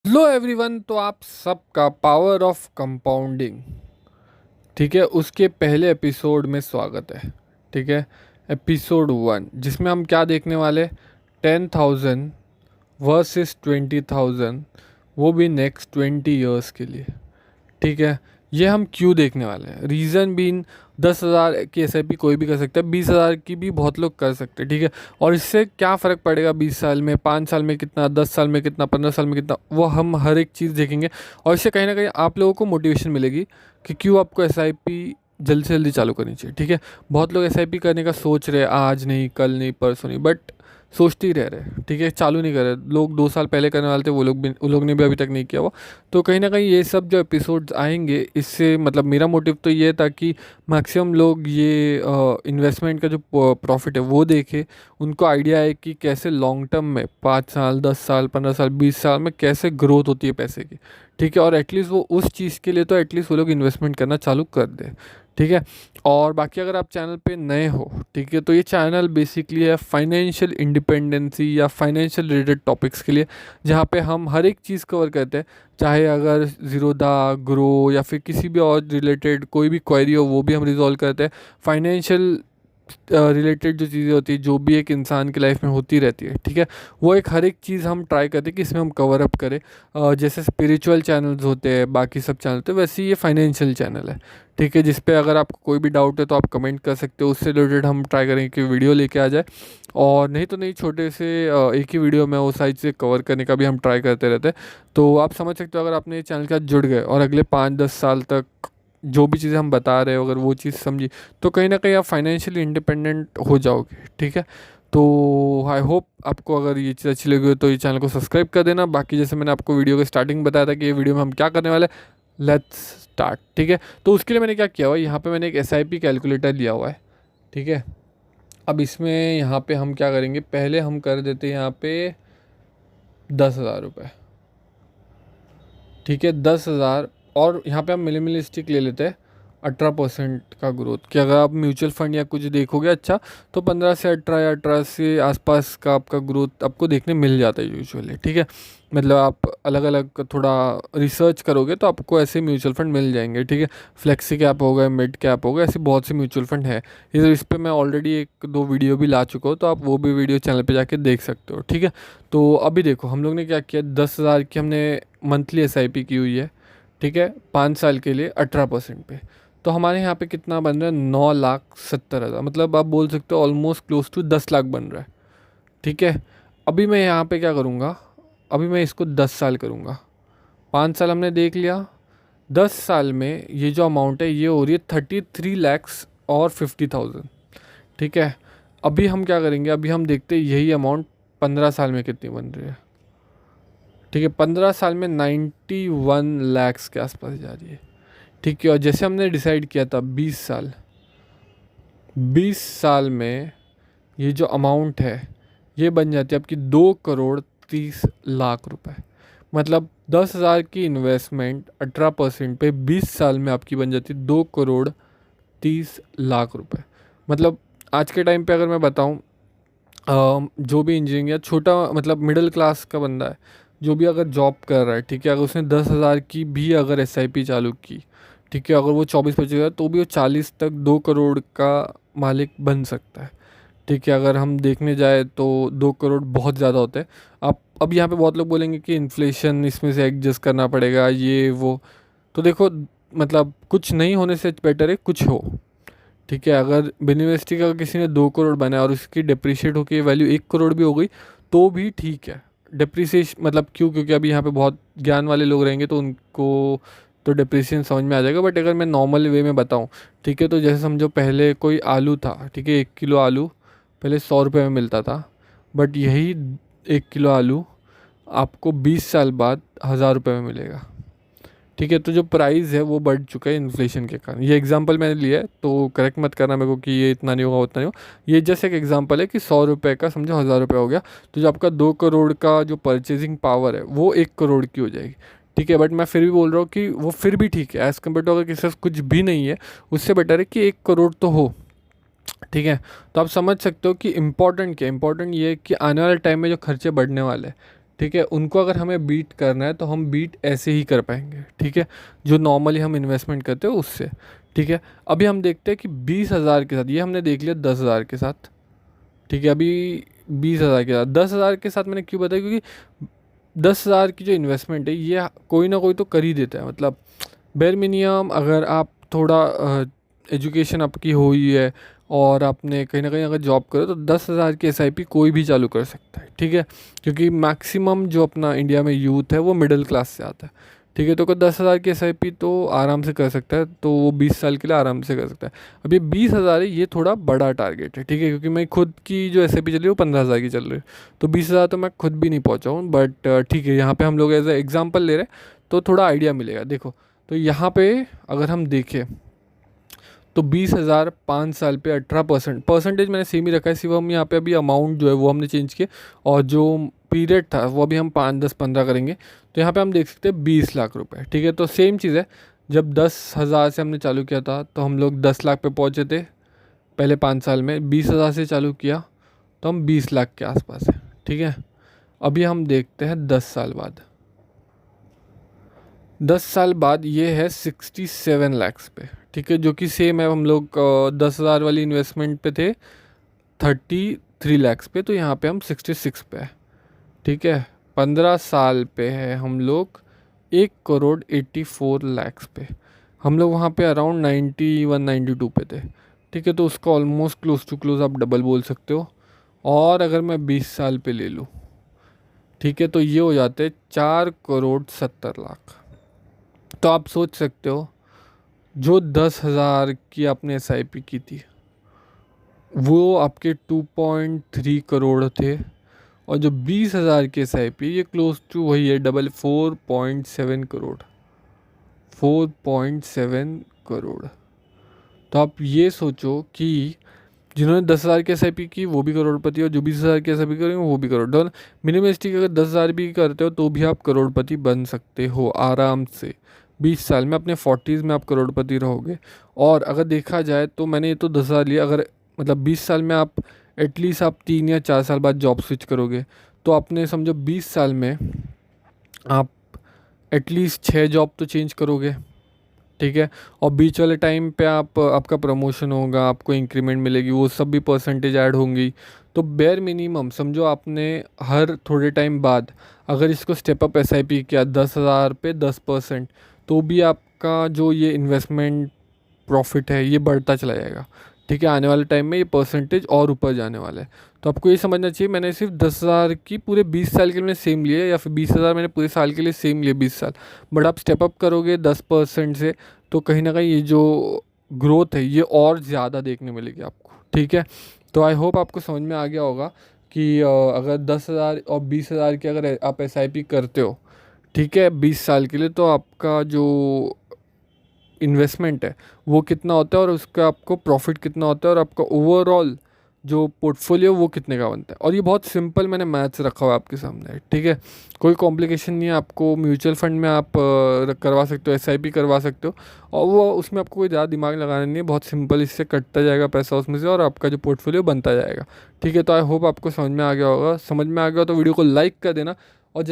Hello everyone. तो आप सबका पावर ऑफ कंपाउंडिंग, ठीक है, उसके पहले एपिसोड में स्वागत है। ठीक है, एपिसोड 1 जिसमें हम क्या देखने वाले, 10,000 वर्सेस 20,000, वो भी नेक्स्ट 20 ईयर्स के लिए। ठीक है, ये हम क्यों देखने वाले हैं, रीज़न बीन 10,000 की एसआईपी कोई भी कर सकता है, 20,000 की भी बहुत लोग कर सकते हैं। ठीक है, और इससे क्या फ़र्क पड़ेगा, 20 साल में, 5 साल में कितना, 10 साल में कितना, 15 साल में कितना, वो हम हर एक चीज़ देखेंगे। और इससे कहीं ना कहीं आप लोगों को मोटिवेशन मिलेगी कि क्यों आपको एसआईपी जल्द से जल्दी चालू करनी चाहिए। ठीक है, बहुत लोग एसआईपी करने का सोच रहे हैं, आज नहीं, कल नहीं, परसों नहीं, बट सोचते ही रह रहे। ठीक है, चालू नहीं कर रहे। लोग 2 साल पहले करने वाले थे, वो लोग ने भी अभी तक नहीं किया हुआ। तो कहीं ना कहीं ये सब जो एपिसोड्स आएंगे, इससे मतलब मेरा मोटिव तो ये था कि मैक्सिमम लोग ये इन्वेस्टमेंट का जो प्रॉफिट है वो देखे, उनको आइडिया है कि कैसे लॉन्ग टर्म में 5 साल, 10 साल, 15 साल, 20 साल में कैसे ग्रोथ होती है पैसे की। ठीक है, और एटलीस्ट वो उस चीज़ के लिए तो एटलीस्ट वो लोग इन्वेस्टमेंट करना चालू कर दें। ठीक है, और बाकी अगर आप चैनल पे नए हो, ठीक है, तो ये चैनल बेसिकली है फाइनेंशियल इंडिपेंडेंसी या फाइनेंशियल रिलेटेड टॉपिक्स के लिए, जहाँ पे हम हर एक चीज़ कवर करते हैं। चाहे अगर ज़ीरोधा, ग्रो या फिर किसी भी और रिलेटेड कोई भी क्वेरी हो, वो भी हम रिजॉल्व करते हैं। फाइनेंशियल रिलेटेड जो चीज़ें होती है, जो भी एक इंसान की लाइफ में होती रहती है, ठीक है, वो एक हर एक चीज़ हम ट्राई करते हैं कि इसमें हम कवर अप करें। जैसे स्पिरिचुअल चैनल्स होते हैं, बाकी सब चैनल होते हैं, वैसे ही ये फाइनेंशियल चैनल है। ठीक है, जिस पे अगर आपको कोई भी डाउट है तो आप कमेंट कर सकते हो, उससे रिलेटेड हम ट्राई करेंगे कि वीडियो लेके आ जाए। और नहीं तो नहीं, छोटे से एक ही वीडियो में वो साइड से कवर करने का भी हम ट्राई करते रहते हैं। तो आप समझ सकते हो, अगर आपने ये चैनल के साथ जुड़ गए और अगले 5-10 साल तक जो भी चीज़ें हम बता रहे हो, अगर वो चीज़ समझी, तो कहीं ना कहीं आप फाइनेंशियली इंडिपेंडेंट हो जाओगे। ठीक है, तो आई होप आपको अगर ये चीज़ अच्छी लगी हो तो ये चैनल को सब्सक्राइब कर देना। बाकी जैसे मैंने आपको वीडियो के स्टार्टिंग बताया था कि ये वीडियो में हम क्या करने वाले, लेट्स स्टार्ट। ठीक है, तो उसके लिए मैंने क्या किया हुआ है, यहाँ पे मैंने एक एसआईपी कैलकुलेटर लिया हुआ है। ठीक है, अब इसमें यहाँ पे हम क्या करेंगे, पहले हम कर देते हैं यहाँ पे 10,000 रुपये। ठीक है, 10,000, और यहाँ पे हम मिनिमलिस्टिक ले लेते हैं 18% का ग्रोथ, कि अगर आप म्यूचुअल फंड या कुछ देखोगे अच्छा, तो 15 से 18 या 18 से आसपास का आपका ग्रोथ आपको देखने मिल जाता है यूजुअली। ठीक है, मतलब आप अलग अलग थोड़ा रिसर्च करोगे तो आपको ऐसे म्यूचुअल फंड मिल जाएंगे। ठीक है, फ्लेक्सी कैप हो गए, मिड कैप हो गए, ऐसे बहुत से म्यूचुअल फंड है। इस पे मैं ऑलरेडी 1-2 वीडियो भी ला चुका हूँ, तो आप वो भी वीडियो चैनल पे जाके देख सकते हो। ठीक है, तो अभी देखो हम लोग ने क्या किया, 10,000 की हमने मंथली एसआईपी की हुई है। ठीक है, 5 साल के लिए 18% पे। तो हमारे यहाँ पे कितना बन रहा है, 9,70,000, मतलब आप बोल सकते हो ऑलमोस्ट क्लोज टू 10 लाख बन रहा है। ठीक है, अभी मैं यहाँ पे क्या करूँगा, अभी मैं इसको 10 साल करूँगा। 5 साल हमने देख लिया, 10 साल में ये जो अमाउंट है ये हो रही है 33,50,000। ठीक है, अभी हम क्या करेंगे, अभी हम देखते हैं यही अमाउंट 15 साल में कितनी बन रही है। ठीक है, 15 साल में 91 लाख के आसपास जा रही है। ठीक है, और जैसे हमने डिसाइड किया था 20 साल, 20 साल में ये जो अमाउंट है ये बन जाती है आपकी 2,30,00,000 रुपए। मतलब 10,000 की इन्वेस्टमेंट 18% पे 20 साल में आपकी बन जाती है 2,30,00,000 रुपए। मतलब आज के टाइम पे अगर मैं बताऊं, जो भी इंजीनियरिंग या छोटा मतलब मिडिल क्लास का बंदा है, जो भी अगर जॉब कर रहा है, ठीक है, अगर उसने 10,000 की भी अगर एसआईपी चालू की, ठीक है, अगर वो 24-25 हज़ार, तो भी वो 40 तक 2 करोड़ का मालिक बन सकता है। ठीक है, अगर हम देखने जाए तो 2 करोड़ बहुत ज़्यादा होते हैं। आप अब यहाँ पे बहुत लोग बोलेंगे कि इन्फ्लेशन इसमें से एडजस्ट करना पड़ेगा, ये वो। तो देखो, मतलब कुछ नहीं होने से बेटर है कुछ हो। ठीक है, अगर यूनिवर्सिटी का किसी ने 2 करोड़ बनाया और उसकी डिप्रिशिएट होकर वैल्यू 1 करोड़ भी हो गई, तो भी ठीक है। डिप्रिसिएशन मतलब क्यों, क्योंकि अभी यहाँ पे बहुत ज्ञान वाले लोग रहेंगे तो उनको तो डिप्रिसिएशन समझ में आ जाएगा। बट अगर मैं नॉर्मल वे में बताऊँ, ठीक है, तो जैसे समझो पहले कोई आलू था, ठीक है, 1 किलो आलू पहले 100 रुपये में मिलता था, बट यही 1 किलो आलू आपको 20 साल बाद 1,000 रुपये में मिलेगा। ठीक है, तो जो प्राइस है वो बढ़ चुका है इन्फ्लेशन के कारण। ये एग्जांपल मैंने लिया है, तो करेक्ट मत करना मेरे को कि ये इतना नहीं होगा उतना नहीं होगा। ये जस्ट एक एग्जांपल है कि 100 रुपये का समझो 1,000 रुपये हो गया, तो जो आपका 2 करोड़ का जो परचेजिंग पावर है वो 1 करोड़ की हो जाएगी। ठीक है, बट मैं फिर भी बोल रहा हूँ कि वो फिर भी ठीक है, एज़ कम्पेयर टू अगर किसी पास कुछ भी नहीं है, उससे बेटर है कि 1 करोड़ तो हो। ठीक है, तो आप समझ सकते हो कि इम्पॉर्टेंट क्या है। इम्पॉर्टेंट ये है कि आने वाले टाइम में जो खर्चे बढ़ने वाले हैं, ठीक है, उनको अगर हमें बीट करना है तो हम बीट ऐसे ही कर पाएंगे, ठीक है, जो नॉर्मली हम इन्वेस्टमेंट करते हैं उससे। ठीक है, अभी हम देखते हैं कि 20,000 के साथ, ये हमने देख लिया 10,000 के साथ, ठीक है, अभी 20,000 के साथ, 10,000 के साथ मैंने क्यों बताया, क्योंकि 10,000 की जो इन्वेस्टमेंट है ये कोई ना कोई तो कर ही देता है, मतलब बेर मिनिमम अगर आप थोड़ा एजुकेशन आपकी हुई है और आपने कहीं ना कहीं अगर जॉब करो तो 10,000 की SIP कोई भी चालू कर सकता है, ठीक है, क्योंकि मैक्सिमम जो अपना इंडिया में यूथ है वो मिडिल क्लास से आता है, ठीक है, तो कोई 10,000 की SIP तो आराम से कर सकता है, तो वो 20 साल के लिए आराम से कर सकता है। अब ये 20,000 है, ये थोड़ा बड़ा टारगेट है, ठीक है, क्योंकि मैं खुद की जो SIP चल रही है वो 15,000 की चल रही है, तो 20,000 तो मैं खुद भी नहीं पहुँचा हूँ, बट ठीक है, यहाँ पे हम लोग एज ए एग्जाम्पल ले रहे हैं तो थोड़ा आइडिया मिलेगा। देखो, तो यहाँ पे अगर हम देखें तो 20,000 5 साल पे 18%, मैंने सेम ही रखा है, सिर्फ हम यहाँ पे अभी अमाउंट जो है वो हमने चेंज किया, और जो पीरियड था वो अभी हम 5, 10, 15 करेंगे, तो यहाँ पे हम देख सकते हैं 20 लाख रुपए, ठीक है, तो सेम चीज़ है, जब 10,000 से हमने चालू किया था तो हम लोग 10 लाख पे पहुँचे थे पहले 5 साल में, 20,000 से चालू किया तो हम 20 लाख के आसपास है, ठीक है। अभी हम देखते हैं 10 साल बाद, 10 साल बाद ये है 67 लैक्स पे, ठीक है, जो कि सेम है, हम लोग 10,000 वाली इन्वेस्टमेंट पे थे 33 लैक्स पे, तो यहाँ पे हम 66 पे है, ठीक है, 15 साल पे है हम लोग 1,84,00,000 पे, हम लोग वहाँ पे अराउंड 91-92 पे थे, ठीक है, तो उसका ऑलमोस्ट क्लोज टू क्लोज आप डबल बोल सकते हो। और अगर मैं 20 साल पे ले लूँ, ठीक है, तो ये हो जाते 4,70,00,000। तो आप सोच सकते हो, जो 10,000 की आपने SIP की थी वो आपके 2.3 करोड़ थे, और जो 20,000 की SIP ये क्लोज टू वही है, डबल 4.7 करोड़, 4.7 करोड़। तो आप ये सोचो कि जिन्होंने 10,000 की SIP की वो भी करोड़पति, और जो 20,000 की SIP करेंगे वो भी करोड़, तो मिनिमलिस्टिक अगर 10,000 भी करते हो तो भी आप करोड़पति बन सकते हो आराम से, 20 साल में अपने 40s में आप करोड़पति रहोगे। और अगर देखा जाए तो मैंने ये तो 10,000 लिया, अगर मतलब 20 साल में आप एटलीस्ट आप 3 या 4 साल बाद जॉब स्विच करोगे, तो आपने समझो 20 साल में आप एटलीस्ट 6 जॉब तो चेंज करोगे, ठीक है, और बीच वाले टाइम पे आप आपका प्रमोशन होगा, आपको इंक्रीमेंट मिलेगी, वो सब भी परसेंटेज ऐड होंगी, तो बेयर मिनिमम समझो आपने हर थोड़े टाइम बाद अगर इसको स्टेप अप SIP किया 10,000 पे 10%, तो भी आपका जो ये इन्वेस्टमेंट प्रॉफिट है ये बढ़ता चला जाएगा, ठीक है, आने वाले टाइम में ये परसेंटेज और ऊपर जाने वाला है। तो आपको ये समझना चाहिए, मैंने सिर्फ 10,000 की पूरे 20 साल के लिए मैंने सेम लिए, या फिर 20,000 मैंने पूरे साल के लिए सेम लिए 20 साल, बट आप स्टेप अप करोगे 10% से, तो कहीं ना कहीं ये जो ग्रोथ है ये और ज़्यादा देखने मिलेगी आपको, ठीक है। तो आई होप आपको समझ में आ गया होगा कि अगर 10,000 और 20,000 की अगर आप SIP करते हो, ठीक है, 20 साल के लिए, तो आपका जो इन्वेस्टमेंट है वो कितना होता है, और उसका आपको प्रॉफिट कितना होता है, और आपका ओवरऑल जो पोर्टफोलियो वो कितने का बनता है। और ये बहुत सिंपल मैंने मैथ्स रखा हुआ है आपके सामने, ठीक है, कोई कॉम्प्लिकेशन नहीं है। आपको म्यूचुअल फंड में आप करवा सकते हो, SIP करवा सकते हो, और वो उसमें आपको कोई ज़्यादा दिमाग लगाना नहीं है, बहुत सिंपल, इससे कटता जाएगा पैसा उसमें से और आपका जो पोर्टफोलियो बनता जाएगा, ठीक है। तो आई होप आपको समझ में आ गया होगा, समझ में आ गया हो तो वीडियो को लाइक कर देना, और जैसे